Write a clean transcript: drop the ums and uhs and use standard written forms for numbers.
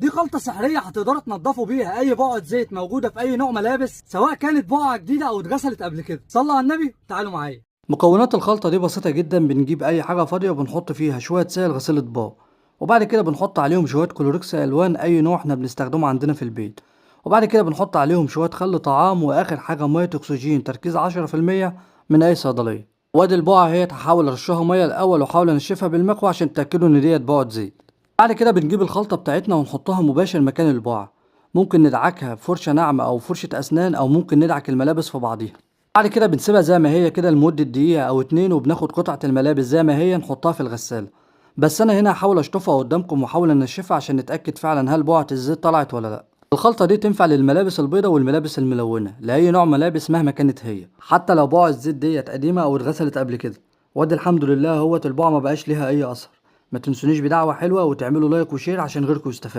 دي خلطة سحرية هتقدروا تنضفوا بيها أي بقعة زيت موجودة في أي نوع ملابس، سواء كانت بقعة جديدة أو اتغسلت قبل كده. صلوا على النبي، تعالوا معايا. مكونات الخلطة دي بسيطة جدا. بنجيب أي حاجة فاضية وبنحط فيها شوية سائل غسيل أطباق، وبعد كده بنحط عليهم شوية كلوركس ألوان أي نوع احنا بنستخدمه عندنا في البيت، وبعد كده بنحط عليهم شوية خل طعام، وآخر حاجة مية أكسجين تركيز 10% من أي صيدلية. وادي البقعة اهي، هحاول أرشها مية الأول وأحاول أنشفها بالمكوى عشان تتأكدوا إن ديت بقعة زيت. بعد كده بنجيب الخلطة بتاعتنا ونحطها مباشر مكان البقعة. ممكن ندعكها بفرشة ناعمة أو فرشة أسنان، أو ممكن ندعك الملابس في بعضيها. بعد كده بنسيبها زي ما هي كده لمدة دقيقة أو اتنين، وبناخد قطعة الملابس زي ما هي نحطها في الغسالة. بس أنا هنا هحاول أشطفها قدامكم وأحاول أنشفها عشان نتأكد فعلا هل بقعة الزيت طلعت ولا لأ. الخلطة دي تنفع للملابس البيضة والملابس الملونة، لأي نوع ملابس مهما كانت هي، حتى لو بقعة الزيت ديت قديمة أو اتغسلت قبل كده. وادي الحمد لله البقعة ما بقاش ليها أي أثر. ما تنسونيش بدعوة حلوة وتعملوا لايك وشير عشان غيركم يستفاد.